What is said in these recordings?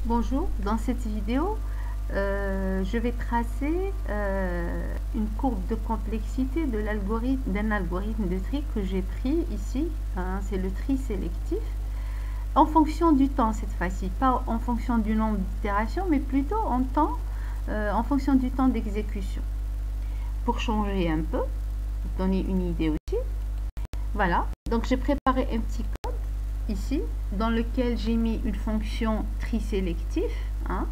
Bonjour, dans cette vidéo, je vais tracer une courbe de complexité d'un algorithme de tri que j'ai pris ici, hein, c'est le tri sélectif, en fonction du temps cette fois-ci, pas en fonction du nombre d'itérations, mais plutôt en fonction du temps d'exécution. Pour changer un peu, pour donner une idée aussi, voilà, donc j'ai préparé un petit code ici, dans lequel j'ai mis une fonction tri sélectif. Hein.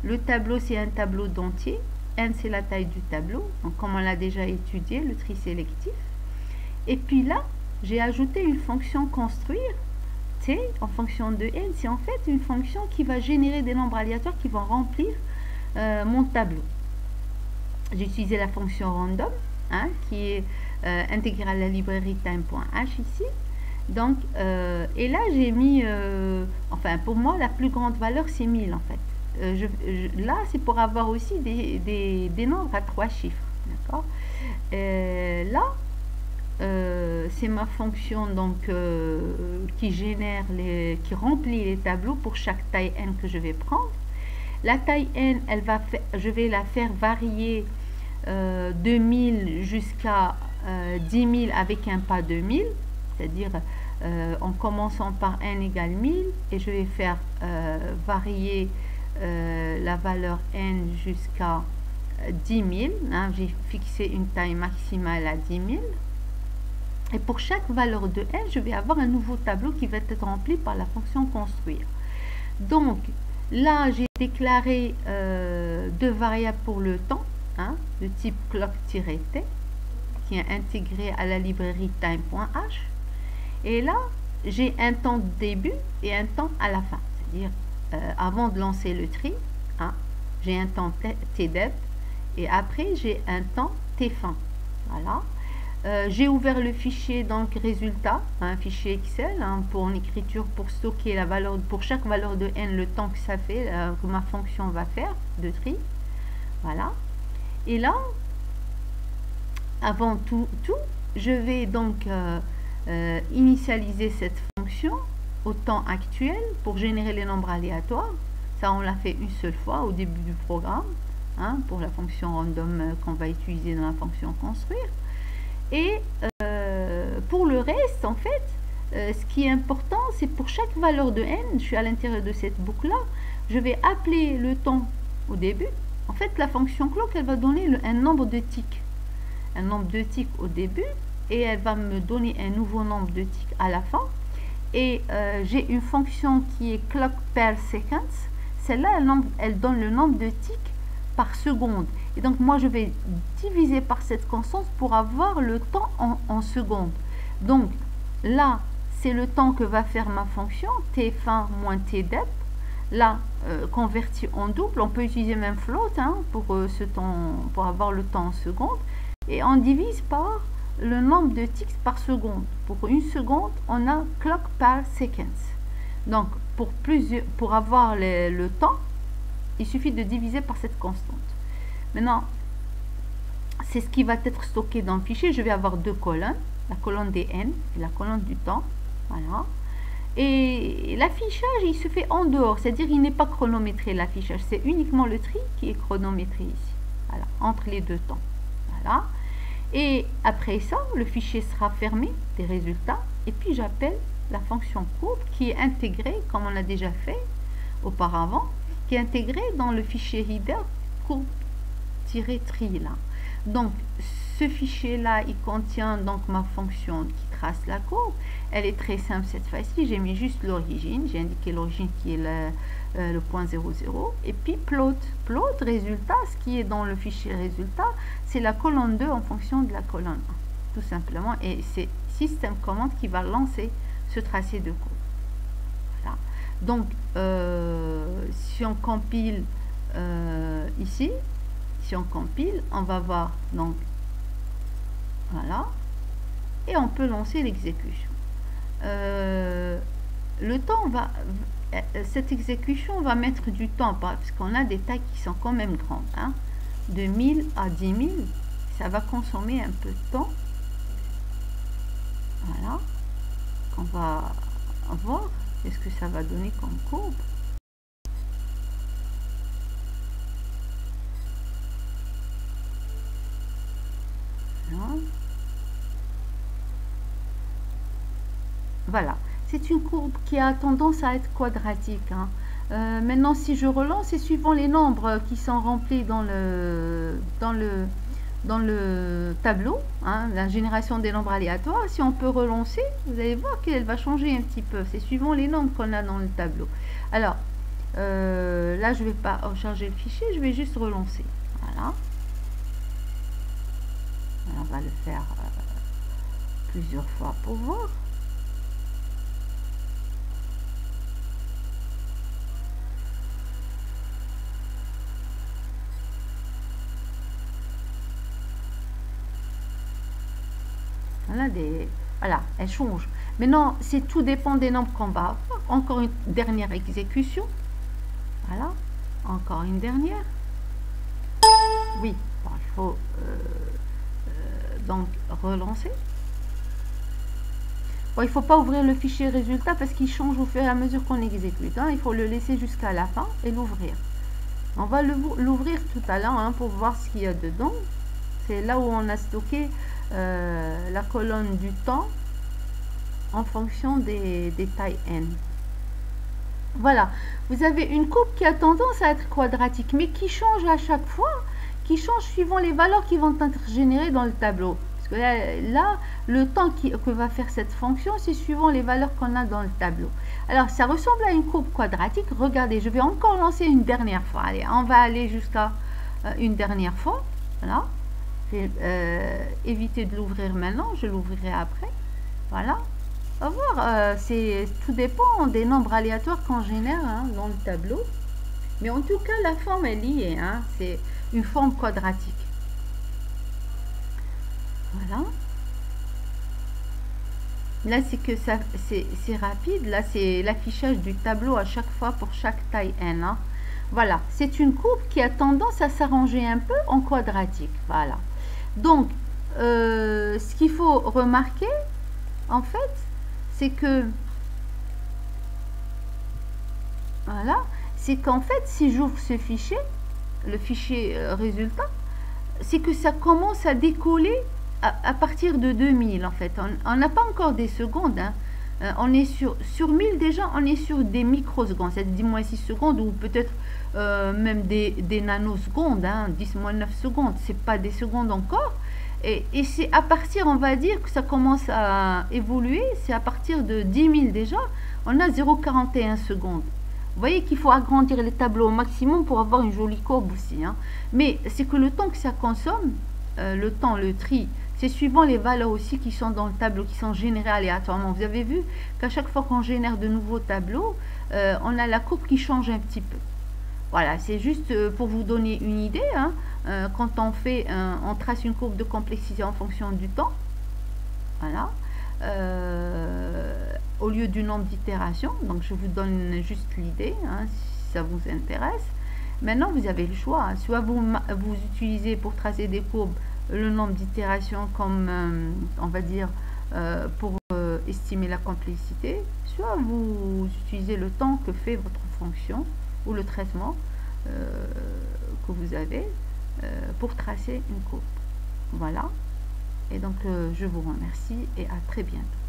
Le tableau, c'est un tableau d'entier. N, c'est la taille du tableau. Donc, comme on l'a déjà étudié, le tri sélectif. Et puis là, j'ai ajouté une fonction construire. T, en fonction de N, c'est en fait une fonction qui va générer des nombres aléatoires qui vont remplir mon tableau. J'ai utilisé la fonction random, hein, qui est intégrée à la librairie time.h ici. Donc, et là, j'ai mis, enfin, pour moi, la plus grande valeur, c'est 1000, en fait. Là, c'est pour avoir aussi des nombres à 3 chiffres, d'accord. Là, c'est ma fonction, donc, qui remplit les tableaux pour chaque taille n que je vais prendre. La taille n, je vais la faire varier de 1000 jusqu'à 10 000 avec un pas de 1000. C'est-à-dire en commençant par n égale 1000, et je vais faire varier la valeur n jusqu'à 10 000. Hein, j'ai fixé une taille maximale à 10 000. Et pour chaque valeur de n, je vais avoir un nouveau tableau qui va être rempli par la fonction construire. Donc là, j'ai déclaré deux variables pour le temps, hein, de type clock-t, qui est intégré à la librairie time.h. Et là, j'ai un temps de début et un temps à la fin. C'est-à-dire, avant de lancer le tri, hein, j'ai un temps tdep et après, j'ai un temps tfin. Voilà. J'ai ouvert le fichier, donc, résultat, un fichier Excel, hein, pour en écriture, pour stocker la valeur, pour chaque valeur de n, le temps que ça fait, que ma fonction va faire de tri. Voilà. Et là, avant tout, je vais donc initialiser cette fonction au temps actuel pour générer les nombres aléatoires. Ça, on l'a fait une seule fois au début du programme, hein, pour la fonction random qu'on va utiliser dans la fonction construire. Et pour le reste, en fait, ce qui est important, c'est pour chaque valeur de n, je suis à l'intérieur de cette boucle-là, je vais appeler le temps au début. En fait, la fonction clock, elle va donner un nombre de ticks. Un nombre de ticks au début, et elle va me donner un nouveau nombre de ticks à la fin. Et j'ai une fonction qui est clock per seconds. Celle-là, elle donne le nombre de ticks par seconde. Et donc, moi, je vais diviser par cette constante pour avoir le temps en secondes. Donc, là, c'est le temps que va faire ma fonction, tfin moins tdep. Là, converti en double. On peut utiliser même float, hein, pour avoir le temps en secondes. Et on divise par le nombre de ticks par seconde. Pour une seconde, on a clock per seconds. Donc, pour avoir le temps, il suffit de diviser par cette constante. Maintenant, c'est ce qui va être stocké dans le fichier. Je vais avoir deux colonnes, la colonne des n et la colonne du temps. Voilà. Et l'affichage, il se fait en dehors, c'est-à-dire il n'est pas chronométré l'affichage. C'est uniquement le tri qui est chronométré ici. Voilà, entre les deux temps. Voilà. Et après ça, le fichier sera fermé des résultats. Et puis j'appelle la fonction courbe qui est intégrée, comme on l'a déjà fait auparavant, qui est intégrée dans le fichier header courbe-tri là. Donc ce fichier là, il contient donc ma fonction qui trace la courbe. Elle est très simple cette fois-ci. J'ai mis juste l'origine. J'ai indiqué l'origine qui est le point 00. Et puis plot résultat, ce qui est dans le fichier résultat, c'est la colonne 2 en fonction de la colonne 1. Tout simplement. Et c'est système commande qui va lancer ce tracé de courbe. Voilà. Donc, si on compile ici, si on compile, on va voir, donc, voilà, et on peut lancer l'exécution. Le temps cette exécution va mettre du temps, parce qu'on a des tailles qui sont quand même grandes, hein. De 1000 à 10 000, ça va consommer un peu de temps. Voilà, on va voir qu'est-ce que ça va donner comme courbe. Voilà, c'est une courbe qui a tendance à être quadratique, hein. Maintenant, si je relance, et suivant les nombres qui sont remplis dans le tableau, hein, la génération des nombres aléatoires, si on peut relancer, vous allez voir qu'elle va changer un petit peu. C'est suivant les nombres qu'on a dans le tableau. Alors, là, je ne vais pas recharger le fichier, je vais juste relancer. Voilà. On va le faire plusieurs fois pour voir. Voilà, elle change. Maintenant, c'est tout dépend des nombres qu'on va avoir. Encore une dernière exécution. Voilà, encore une dernière. Oui, bon, il faut donc relancer. Bon, il ne faut pas ouvrir le fichier résultat parce qu'il change au fur et à mesure qu'on exécute, hein. Il faut le laisser jusqu'à la fin et l'ouvrir. On va l'ouvrir tout à l'heure, hein, pour voir ce qu'il y a dedans. C'est là où on a stocké la colonne du temps en fonction des tailles n. Voilà, vous avez une courbe qui a tendance à être quadratique, mais qui change à chaque fois, qui change suivant les valeurs qui vont être générées dans le tableau. Parce que là le temps que va faire cette fonction, c'est suivant les valeurs qu'on a dans le tableau. Alors, ça ressemble à une courbe quadratique. Regardez, je vais encore lancer une dernière fois. Allez, on va aller jusqu'à une dernière fois. Voilà. Je vais éviter de l'ouvrir maintenant, je l'ouvrirai après. Voilà. On va voir, tout dépend des nombres aléatoires qu'on génère, hein, dans le tableau. Mais en tout cas, la forme est liée, hein, c'est une forme quadratique. Voilà. Là, c'est que ça, c'est rapide. Là, c'est l'affichage du tableau à chaque fois pour chaque taille n, hein. Voilà, c'est une courbe qui a tendance à s'arranger un peu en quadratique. Voilà. Donc, ce qu'il faut remarquer, en fait, c'est que, voilà, c'est qu'en fait, si j'ouvre ce fichier, le fichier résultat, c'est que ça commence à décoller à partir de 2000, en fait. On n'a pas encore des secondes, hein. On est sur 1000 déjà, on est sur des microsecondes, c'est 10-6 secondes, ou peut-être même des nanosecondes, hein, 10-9 secondes, c'est pas des secondes encore. Et c'est à partir, on va dire, que ça commence à évoluer, c'est à partir de 10 000 déjà, on a 0,41 secondes. Vous voyez qu'il faut agrandir les tableaux au maximum pour avoir une jolie courbe aussi, hein. Mais c'est que le temps que ça consomme, le temps, le tri, c'est suivant les valeurs aussi qui sont dans le tableau, qui sont générées aléatoirement. Vous avez vu qu'à chaque fois qu'on génère de nouveaux tableaux, on a la courbe qui change un petit peu. Voilà, c'est juste pour vous donner une idée, hein. Quand on trace une courbe de complexité en fonction du temps, voilà, au lieu du nombre d'itérations. Donc je vous donne juste l'idée, hein, si ça vous intéresse. Maintenant, vous avez le choix, hein. Soit vous utilisez pour tracer des courbes le nombre d'itérations comme, on va dire, pour estimer la complexité, soit vous utilisez le temps que fait votre fonction ou le traitement que vous avez pour tracer une courbe. Voilà. Et donc, je vous remercie et à très bientôt.